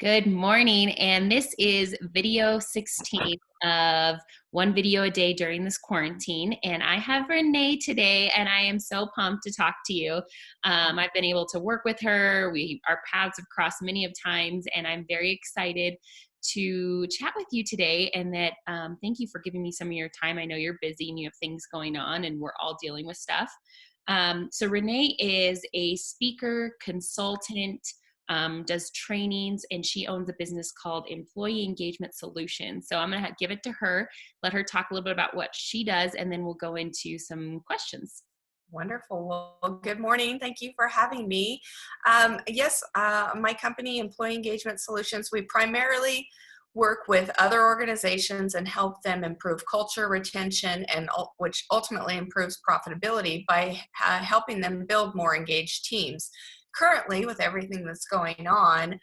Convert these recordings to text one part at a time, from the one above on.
Good morning, and this is video 16 of one video a day during this quarantine. And I have Renee today, and I am so pumped to talk to you. I've been able to work with her. Our paths have crossed many of times, and I'm very excited to chat with you today. And that thank you for giving me some of your time. I know you're busy and you have things going on, and we're all dealing with stuff. So Renee is a speaker, consultant, does trainings, and she owns a business called Employee Engagement Solutions. So I'm going to give it to her, let her talk a little bit about what she does, and then we'll go into some questions. Wonderful. Well, good morning. Thank you for having me. Yes, my company, Employee Engagement Solutions, we primarily work with other organizations and help them improve culture, retention, and which ultimately improves profitability by helping them build more engaged teams. Currently, with everything that's going on,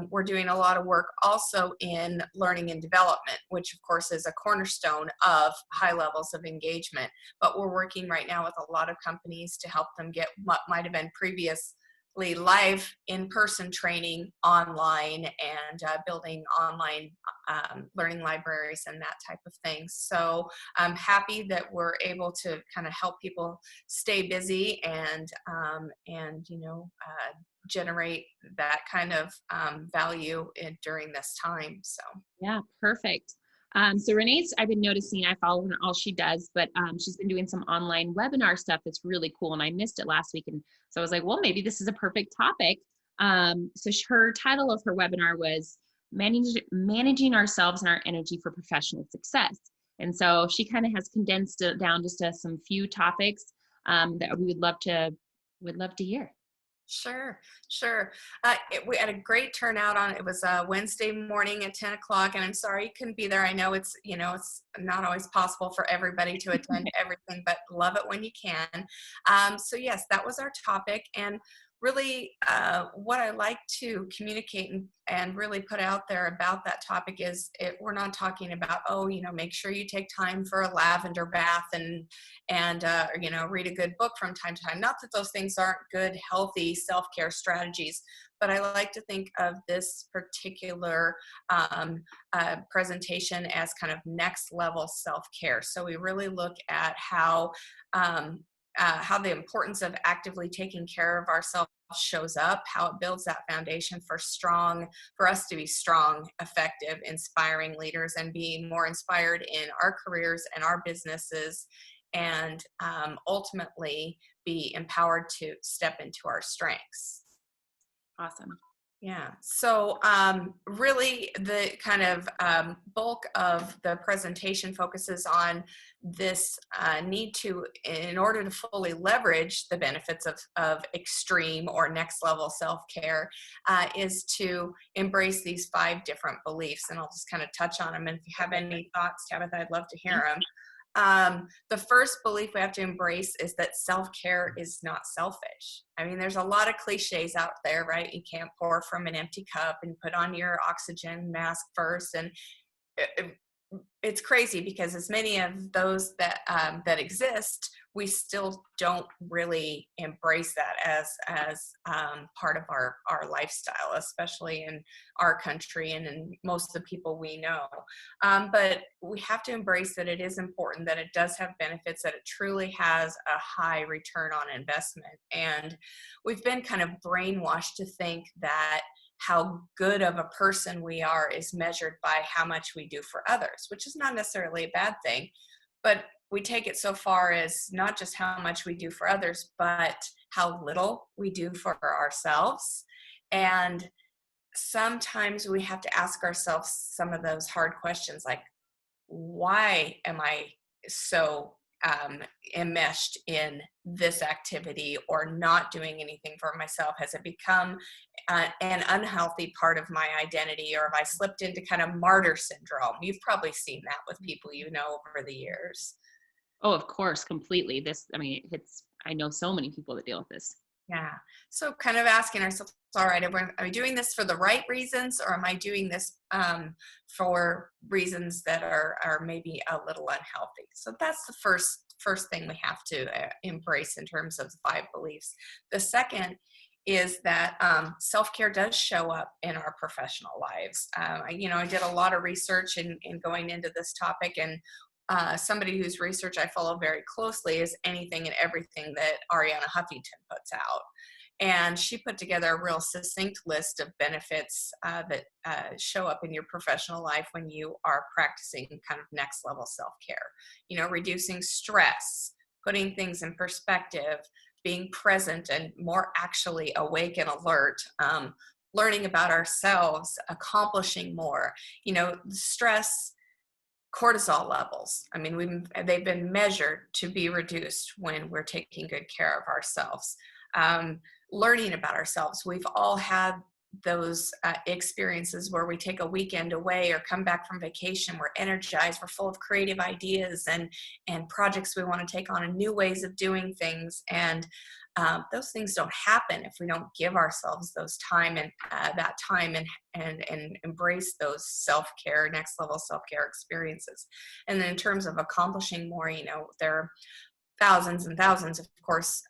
we're doing a lot of work also in learning and development, which of course is a cornerstone of high levels of engagement. But we're working right now with a lot of companies to help them get what might have been previously live in-person training online and building online learning libraries and that type of thing. So I'm happy that we're able to kind of help people stay busy and generate that kind of value during this time. So Yeah, perfect. So Renee's, I've been noticing, I follow her all she does, but she's been doing some online webinar stuff that's really cool, and I missed it last week. And so I was like, well, maybe this is a perfect topic. Her title of her webinar was Managing Ourselves and Our Energy for Professional Success. And so she kind of has condensed it down just to some few topics that we would love to hear. Sure. We had a great turnout on it. Was Wednesday morning at 10 o'clock, and I'm sorry you couldn't be there. I know it's not always possible for everybody to attend everything, but love it when you can. So yes, that was our topic, and really what I like to communicate and really put out there about that topic is we're not talking about, make sure you take time for a lavender bath and read a good book from time to time. Not that those things aren't good, healthy self-care strategies, but I like to think of this particular presentation as kind of next level self-care. So we really look at how the importance of actively taking care of ourselves shows up, how it builds that foundation for us to be strong, effective, inspiring leaders and be more inspired in our careers and our businesses, and ultimately be empowered to step into our strengths. Awesome. Yeah. So really the kind of bulk of the presentation focuses on this need to, in order to fully leverage the benefits of extreme or next level self-care, is to embrace these 5 different beliefs. And I'll just kind of touch on them. And if you have any thoughts, Tabitha, I'd love to hear them. The first belief we have to embrace is that self-care is not selfish. I mean, there's a lot of cliches out there, right? You can't pour from an empty cup and put on your oxygen mask first. And it's crazy because as many of those that exist, we still don't really embrace that as part of our lifestyle, especially in our country and in most of the people we know. But we have to embrace that it is important, that it does have benefits, that it truly has a high return on investment. And we've been kind of brainwashed to think that how good of a person we are is measured by how much we do for others, which is not necessarily a bad thing, but we take it so far as not just how much we do for others, but how little we do for ourselves. And sometimes we have to ask ourselves some of those hard questions, like, why am I so enmeshed in this activity or not doing anything for myself? Has it become an unhealthy part of my identity, or have I slipped into kind of martyr syndrome? You've probably seen that with people you know over the years. Oh, of course, completely. I know so many people that deal with this. Yeah. So kind of asking ourselves, all right, am I doing this for the right reasons, or am I doing this for reasons that are maybe a little unhealthy? So that's the first thing we have to embrace in terms of the 5 beliefs. The second is that self-care does show up in our professional lives. I did a lot of research in going into this topic, and somebody whose research I follow very closely is Anything and Everything that Ariana Huffington puts out. And she put together a real succinct list of benefits that show up in your professional life when you are practicing kind of next level self-care. Reducing stress, putting things in perspective, being present and more actually awake and alert, learning about ourselves, accomplishing more. Stress, cortisol levels. I mean, they've been measured to be reduced when we're taking good care of ourselves. Learning about ourselves. We've all had those experiences where we take a weekend away or come back from vacation. We're energized. We're full of creative ideas and projects we want to take on and new ways of doing things. And those things don't happen if we don't give ourselves those time and that time and embrace those self-care, next level self-care experiences. And then in terms of accomplishing more, there are thousands and thousands, of course,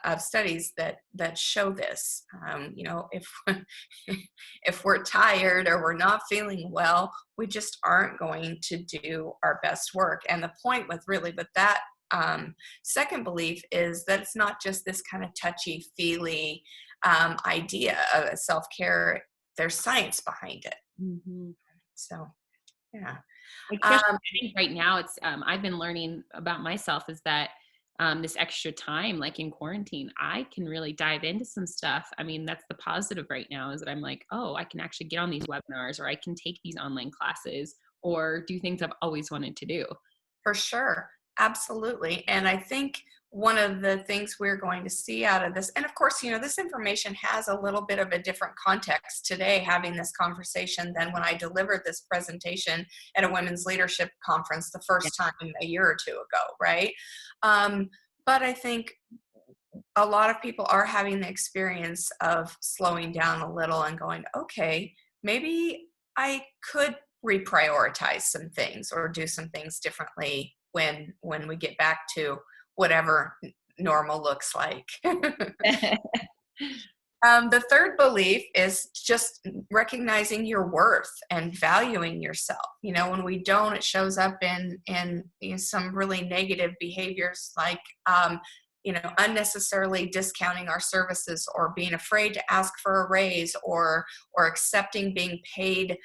of studies that show this. If if we're tired or we're not feeling well, we just aren't going to do our best work. And the point with that second belief is that it's not just this kind of touchy-feely idea of self-care. There's science behind it. Mm-hmm. So, yeah. Especially I think right now, it's I've been learning about myself is that this extra time, like in quarantine, I can really dive into some stuff. I mean, that's the positive right now is that I'm like, oh, I can actually get on these webinars, or I can take these online classes, or do things I've always wanted to do. For sure. Absolutely. And I think one of the things we're going to see out of this, and of course, this information has a little bit of a different context today, having this conversation than when I delivered this presentation at a women's leadership conference the first time a year or two ago, right? But I think a lot of people are having the experience of slowing down a little and going, okay, maybe I could reprioritize some things or do some things differently when we get back to whatever normal looks like. The third belief is just recognizing your worth and valuing yourself. When we don't, it shows up in some really negative behaviors like unnecessarily discounting our services or being afraid to ask for a raise or accepting being paid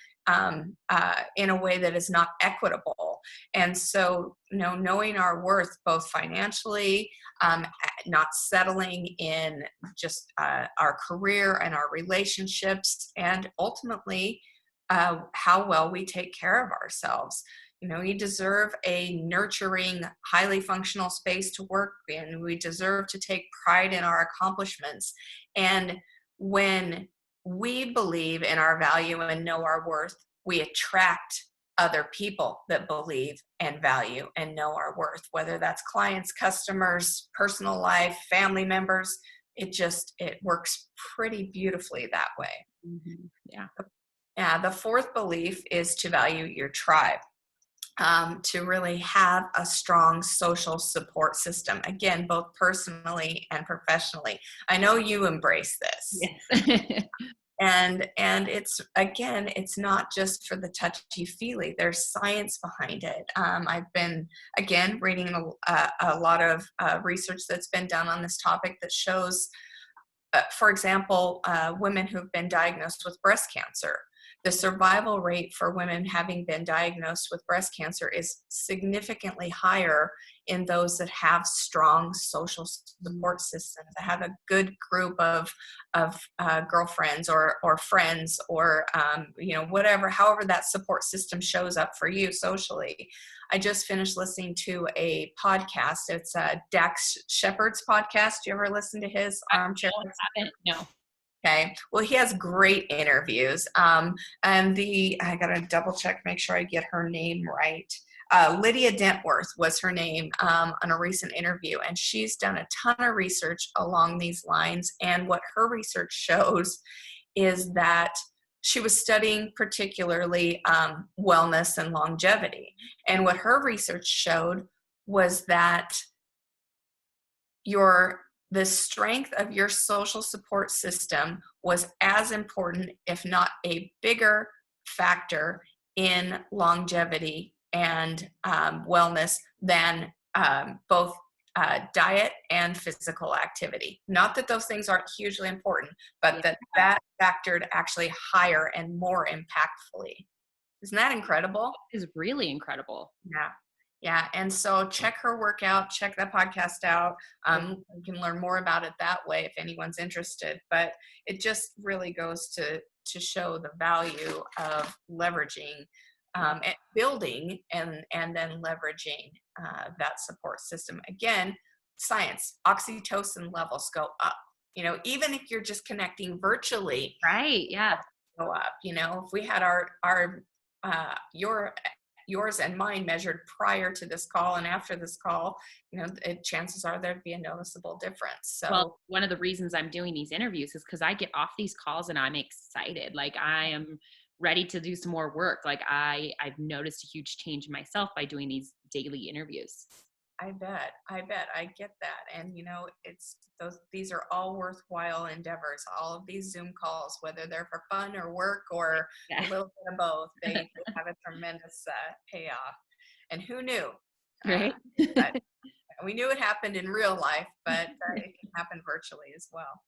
in a way that is not equitable. And so, knowing our worth, both financially, not settling in just our career and our relationships, and ultimately how well we take care of ourselves. You deserve a nurturing, highly functional space to work in. We deserve to take pride in our accomplishments. And when we believe in our value and know our worth, we attract other people that believe and value and know our worth, whether that's clients, customers, personal life, family members. It works pretty beautifully that way. Mm-hmm. Yeah. Yeah. The fourth belief is to value your tribe. To really have a strong social support system, again, both personally and professionally. I know you embrace this. Yes. And it's not just for the touchy-feely. There's science behind it. I've been, again, reading a lot of research that's been done on this topic that shows, for example, women who've been diagnosed with breast cancer. The survival rate for women having been diagnosed with breast cancer is significantly higher in those that have strong social support systems, that have a good group of girlfriends or friends or whatever, however that support system shows up for you socially. I just finished listening to a podcast. It's Dax Shepard's podcast. Do you ever listen to his Armchair? No. Okay. Well, he has great interviews. And I got to double check, make sure I get her name right. Lydia Dentworth was her name on a recent interview, and she's done a ton of research along these lines. And what her research shows is that she was studying particularly wellness and longevity. And what her research showed was that your the strength of your social support system was as important, if not a bigger factor in longevity and wellness than both diet and physical activity. Not that those things aren't hugely important, but that factored actually higher and more impactfully. Isn't that incredible? Is really incredible. Yeah. Yeah. And so check her work out, check that podcast out. You can learn more about it that way if anyone's interested. But it just really goes to show the value of leveraging and building and then leveraging that support system. Again, science, oxytocin levels go up. You know, even if you're just connecting virtually, Right. Yeah. go up. You know, if we had yours and mine measured prior to this call and after this call, you know, chances are there'd be a noticeable difference. Well, So one of the reasons I'm doing these interviews is because I get off these calls and I'm excited. Like I am ready to do some more work. Like I've noticed a huge change in myself by doing these daily interviews. I bet I get that. And you know, these are all worthwhile endeavors. All of these Zoom calls, whether they're for fun or work or a Yeah. little bit of both, they have a tremendous payoff. And who knew? Right. But we knew it happened in real life, but it can happen virtually as well.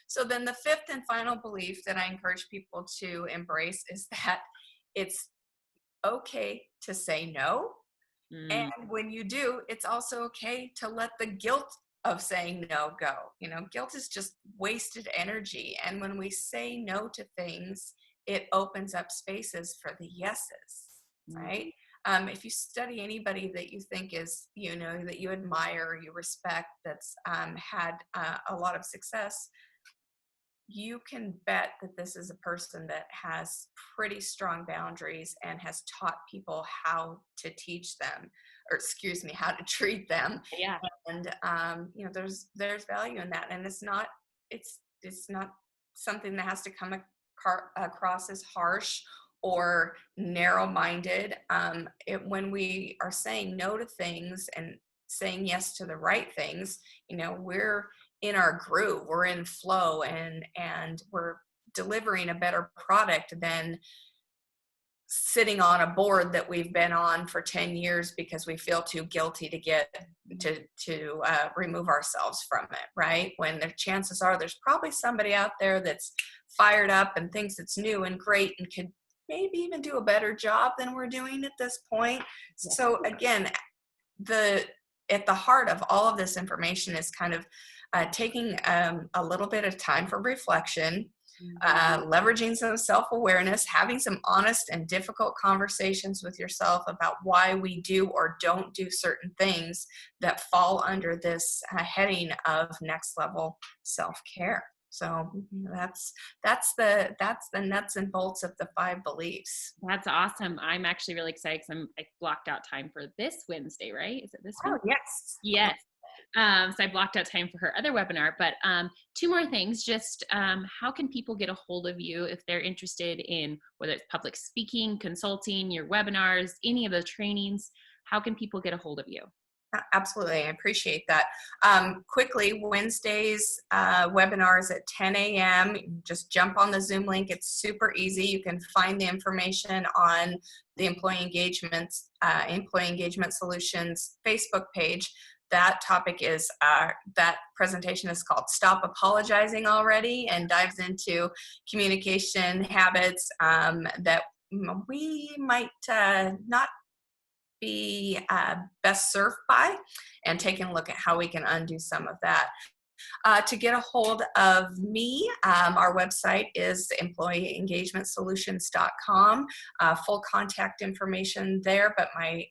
So then the fifth and final belief that I encourage people to embrace is that it's okay to say no. And Mm, when you do, it's also okay to let the guilt of saying no go. You know, guilt is just wasted energy. And when we say no to things, it opens up spaces for the yeses, mm. right? If you study anybody that you think is, you know, that you admire, you respect, that's had a lot of success, you can bet that this is a person that has pretty strong boundaries and has taught people how to teach them, or excuse me, how to treat them. Yeah. And you know, there's value in that, and it's not something that has to come across as harsh or narrow-minded. When we are saying no to things and saying yes to the right things, you know, we're in our groove, we're in flow, and we're delivering a better product than sitting on a board that we've been on for 10 years because we feel too guilty to get to remove ourselves from it, right? When the chances are there's probably somebody out there that's fired up and thinks it's new and great and could maybe even do a better job than we're doing at this point. Yeah. So again, at the heart of all of this information is kind of taking a little bit of time for reflection, leveraging some self-awareness, having some honest and difficult conversations with yourself about why we do or don't do certain things that fall under this heading of next level self-care. So that's the nuts and bolts of the 5 beliefs. That's awesome. I'm actually really excited because I blocked out time for this Wednesday, right? Is it this Oh one? yes. Yes. So I blocked out time for her other webinar, but two more things. Just how can people get a hold of you if they're interested in whether it's public speaking, consulting, your webinars, any of the trainings? How can people get a hold of you? Absolutely, I appreciate that. Quickly, Wednesdays webinars at 10 a.m. Just jump on the Zoom link. It's super easy. You can find the information on the Employee Engagement Solutions Facebook page. That topic is that presentation is called "Stop Apologizing Already" and dives into communication habits that we might not be best served by, and taking a look at how we can undo some of that. To get a hold of me, our website is employeeengagementsolutions.com. Full contact information there, but my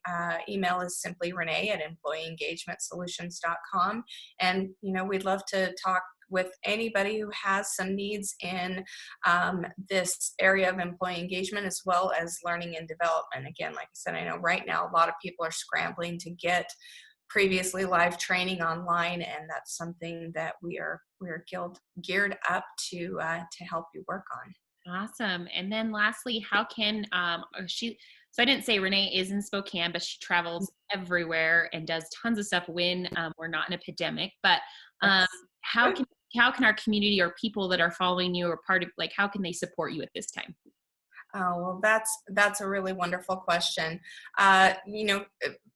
email is simply Rene at employeeengagementsolutions.com. And, you know, we'd love to talk with anybody who has some needs in this area of employee engagement, as well as learning and development. Again, like I said, I know right now a lot of people are scrambling to get previously live training online, and that's something that we're geared up to help you work on. Awesome. And then lastly, how can so I didn't say Renee is in Spokane, but she travels everywhere and does tons of stuff when we're not in a pandemic. But Yes. how can our community or people that are following you or part of, like, how can they support you at this time? Oh, well, that's a really wonderful question. You know,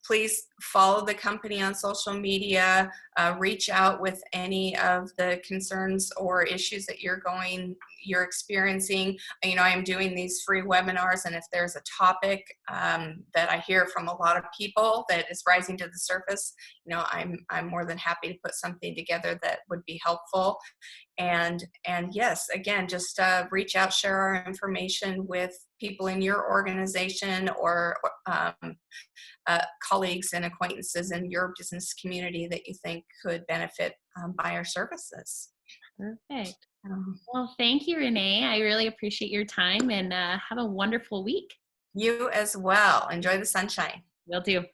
please follow the company on social media. Reach out with any of the concerns or issues that you're experiencing. You know, I am doing these free webinars, and if there's a topic that I hear from a lot of people that is rising to the surface, you know, I'm more than happy to put something together that would be helpful. And yes, again, just reach out, share our information with people in your organization or colleagues and acquaintances in your business community that you think could benefit by our services. Perfect. Um, Well, thank you, Renee. I really appreciate your time, and have a wonderful week. you as well. Enjoy the sunshine. Will do.